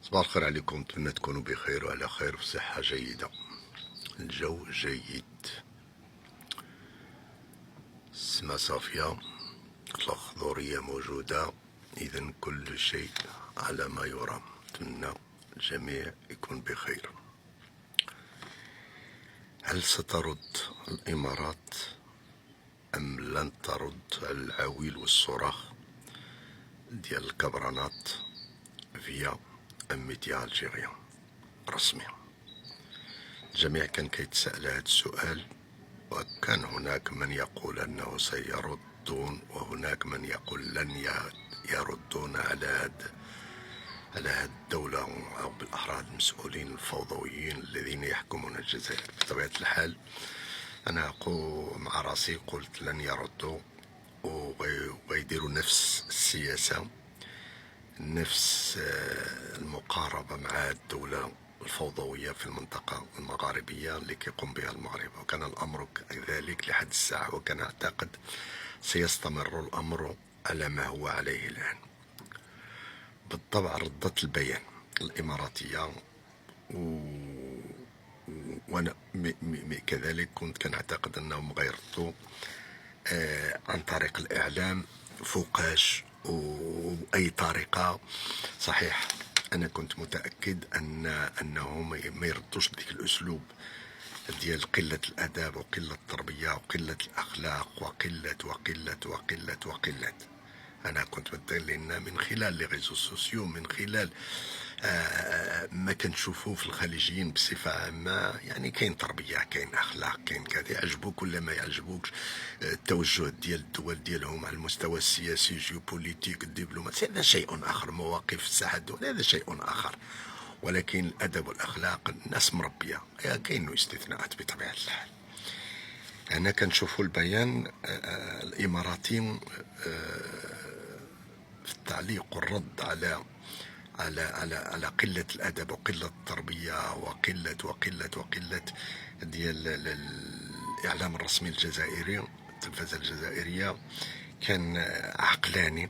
صباح الخير عليكم، نتمنى تكونوا بخير وعلى خير وفي صحة جيدة. الجو جيد، السماء صافية، الخضورية موجودة، إذا كل شيء على ما يرام. نتمنى الجميع يكون بخير. هل سترد الإمارات أم لن ترد على العويل والصراخ ديال الكبرانات فيا أميتيا الجيريا رسمي؟ الجميع كان كيتسأل هذا السؤال، وكان هناك من يقول أنه سيردون وهناك من يقول لن يردون على هذه الدولة أو بالأحرى المسؤولين الفوضويين الذين يحكمون الجزائر. بطبيعة الحال أنا أقول مع راسي، قلت لن يردوا ويديروا نفس السياسة، نفس المقاربة مع الدولة الفوضوية في المنطقة المغاربية اللي كيقوم بها المغرب. وكان الأمر كذلك لحد الساعة، وكان أعتقد سيستمر الأمر على ما هو عليه الآن. بالطبع ردت البيان الإماراتية، وأنا كذلك كنت كان أعتقد أنهم غيردوا عن طريق الإعلام فوقاش وأي طريقة. صحيح أنا كنت متأكد أنهم ما يردوش بديك الأسلوب ديال قلة الأداب وقلة التربية وقلة الأخلاق وقلة وقلة وقلة وقلة. أنا كنت متأكد، لأن من خلال لي ريزو سوسيو، من خلال ما كنشوفوه في الخليجيين بصفة عامة، يعني كاين تربية، كاين أخلاق، كاين كذا، يعجبوك ولا ما يعجبوكش التوجه ديال الدول ديالهم على المستوى السياسي، جيوبوليتيك، الدبلوماسي، هذا شيء آخر. مواقف الساحة الدولية هذا شيء آخر، ولكن الأدب والأخلاق الناس مربية، كاين استثناءات بطبيعة الحال. أنا كنشوفوا البيان الإماراتي في التعليق والرد على قلة الأدب وقلة التربية وقلة ديال الإعلام الرسمي الجزائري، التلفزة الجزائرية، كان عقلاني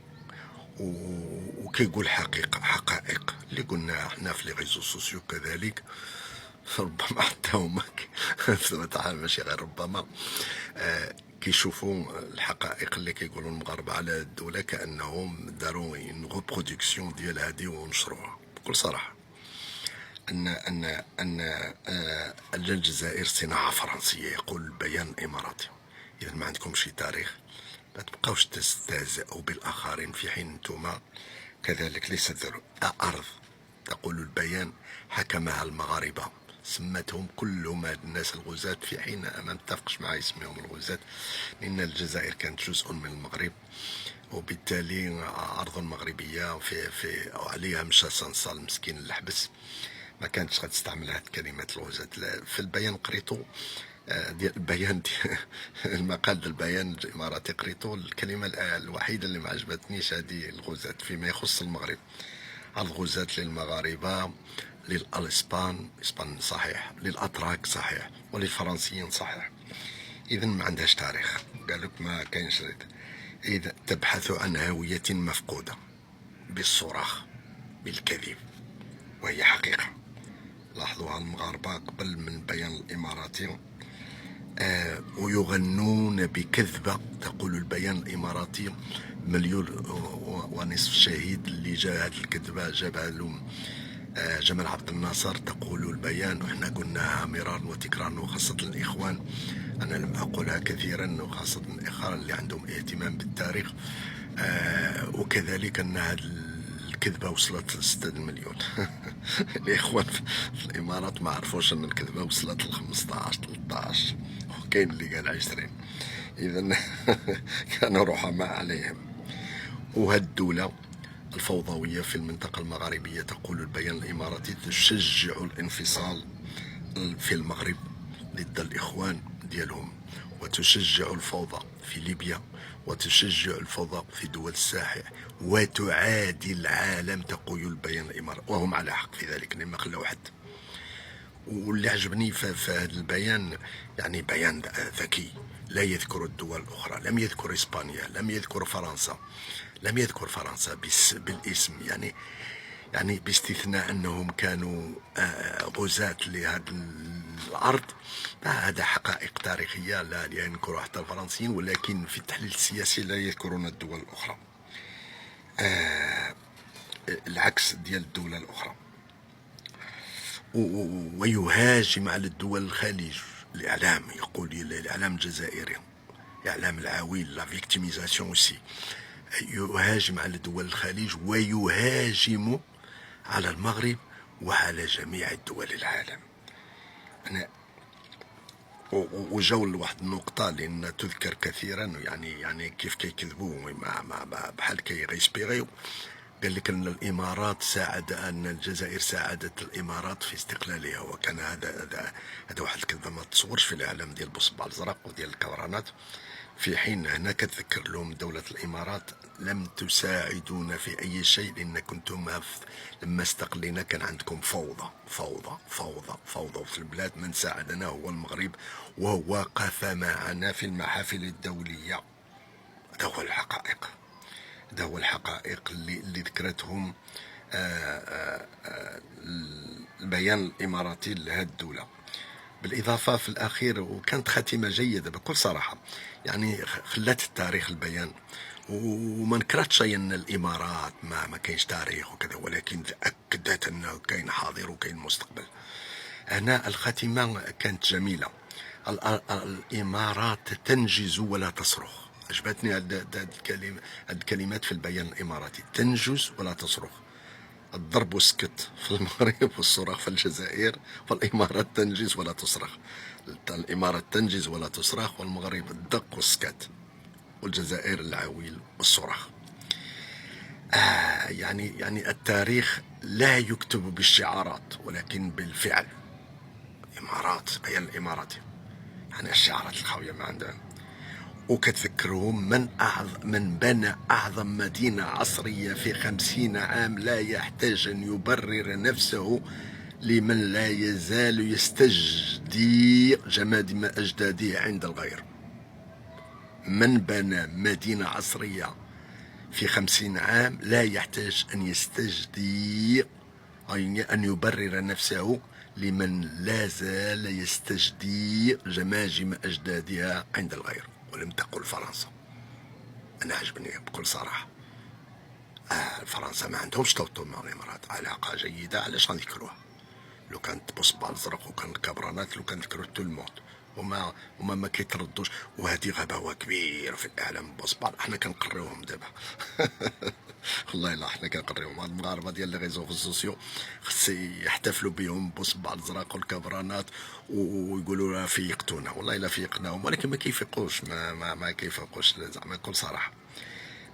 وكيقول حقائق اللي قلنا احنا في لي ريزو سوسيو كذلك. ربما حتى هما ماشي غير ربما كيشوفوا الحقائق اللي كيقولوا المغاربه على الدوله كانهم داروا ريبرودكسيون ديال هذه ونشروها. بكل صراحه ان الجزائر صناعه فرنسيه، يقول البيان الاماراتي. اذا ما عندكم شي تاريخ، ما تبقاوش تستهزئوا بالاخرين في حين انتم كذلك ليست ارض. تقول البيان حكمها المغاربه، سمتهم كلهم هاد الناس الغزاة، في حين ما نتفقش مع اسمهم الغزاة، لأن الجزائر كانت جزء من المغرب، وبالتالي أرض مغربية في عليها مشى صنصال مسكين الحبس، ما كانتش غتستعمل هاد كلمة الغزاة. في البيان قريتو ديال البيان ديال المقال ديال البيان الإماراتي، قريتو الكلمة الوحيدة اللي ما عجبتنيش هذه الغزاة فيما يخص المغرب. الغزاة للمغاربة، للإسبان صحيح، للأتراك صحيح، وللفرنسيين صحيح. إذن ما عندهاش تاريخ. قالك ما كاينش. إذا تبحث عن هوية مفقودة بالصراخ بالكذب، وهي حقيقة لاحظوها المغاربة قبل من البيان الإماراتي، ويغنون بكذبة. تقول البيان الإماراتي مليون ونصف شهيد اللي جاء هذه الكذبة جابها لهم جمال عبد الناصر. تقول البيان، وإحنا قلناها مرارا وتكرارا، وخاصة الإخوان، أنا لم أقولها كثيرا، وخاصة الإخوان اللي عندهم اهتمام بالتاريخ، وكذلك أن هذه الكذبة وصلت ل 6 مليون. الإخوان في الإمارات ما عرفوش أن الكذبة وصلت ل 15 13، وكاين اللي قال 20. إذن كانوا رحماء عليهم. وهذه الدولة الفوضوية في المنطقة المغاربية، تقول البيان الإماراتي، تشجع الانفصال في المغرب ضد الإخوان ديالهم، وتشجع الفوضى في ليبيا، وتشجع الفوضى في دول الساحل، وتعادي العالم. تقول البيان الإماراتي، وهم على حق في ذلك، لما خلاو حد. واللي عجبني في هذا البيان، يعني بيان ذكي، لا يذكر الدول الأخرى، لم يذكر إسبانيا، لم يذكر فرنسا، لم يذكر فرنسا بالاسم. يعني يعني باستثناء أنهم كانوا غزاة لهذا الأرض. هذا حقائق تاريخية لا ينكرها حتى الفرنسيين، ولكن في التحليل السياسي لا يذكرون الدول الأخرى، العكس ديال الدولة الأخرى. ويهاجم على الدول الخليج. الإعلام يقول، الإعلام الجزائري، إعلام العويل، لا فيكتيميزاسيون اوسي، يهاجم على دول الخليج ويهاجم على المغرب وعلى جميع الدول العالم. أنا وجاو لواحد النقطة لأن تذكر كثيرا، يعني كيف كيكذبوا بحال غيسبيغيو. قال لك أن الإمارات أن الجزائر ساعدت الإمارات في استقلالها، وكان هذا واحد الكذبة ما تصورش في الإعلام ديال بوصبع الزرق وديال الكورانات. في حين هنا كتذكر لهم دولة الإمارات لم تساعدونا في أي شيء، لأن كنتم لما استقلنا كان عندكم فوضى فوضى فوضى فوضى في البلاد. من ساعدنا هو المغرب، ووقف معنا في المحافل الدولية. هذا هو الحقائق، هذا هو الحقائق اللي ذكرتهم البيان الإماراتي لهذه الدولة. بالإضافة في الأخير، وكانت خاتمة جيدة بكل صراحة، يعني خلات التاريخ البيان، وما نكرتش أن الإمارات ما كاينش تاريخ وكذا، ولكن أكدت أنه كاين حاضر وكاين مستقبل. هنا الخاتمة كانت جميلة. الإمارات تنجز ولا تصرخ. عجبتني هذه الكلمات في البيان الإماراتي، تنجز ولا تصرخ. الضرب والسكت في المغرب والصراخ في الجزائر، فالإمارات تنجز ولا تصرخ. الإمارات تنجز ولا تصرخ، والمغرب الدق والسكت، والجزائر العويل والصراخ. يعني التاريخ لا يكتب بالشعارات ولكن بالفعل. الإمارات هي الإماراتي، يعني الشعارات الخاوية ما عندهم. وكتذكرهم من بنى أعظم مدينة عصرية في 50 عام لا يحتاج أن يبرر نفسه لمن لا يزال يستجدي جماد أجداده عند الغير. من بنى مدينة عصرية في 50 عام لا يحتاج أن يستجدي، أن يبرر نفسه لمن لا زال يستجدي جماجم أجدادها عند الغير. ولم تقل فرنسا. أنا عجبني بكل صراحة. فرنسا ما عندهمش توتر مع الإمارات، علاقة جيدة. علاش غنذكروها؟ لو كانت بوصبع الزرق وكان الكبرانات، لو كان ذكروا تو الموند، وما ما كيتردوش. وهذه غباوة كبيرة في الإعلام بوصبع. احنا كنقريوهم دابا والله لا، حنا كنقريوهم. هاد المغاربه ديال لي ريزو سوسيو خص يحتفلوا بهم بوصبع الزرق والكبرانات، ويقولوا لا فيقتونا. والله لا فيقناهم، ولكن ما كيفيقوش، ما كيفيقوش زعما بكل صراحه.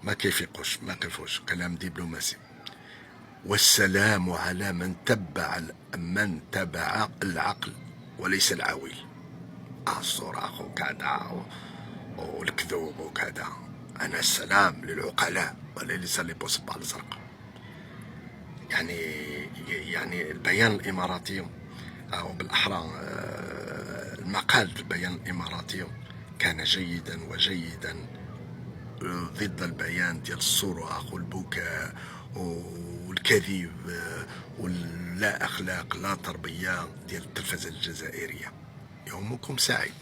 ما كيفوش كلام دبلوماسي. والسلام على من تبع العقل وليس العويل. الصراخ وكذا والكذوب وكذا. أنا السلام للعقلاء وليس لبوصبع الزرق. يعني البيان الإماراتي، أو بالأحرى المقال في البيان الإماراتي كان جيدا وجيدا، ضد البيان ديال الصراخ والبكاء والكذب واللا أخلاق لا تربية ديال التلفزة الجزائرية. يومكم سعيد.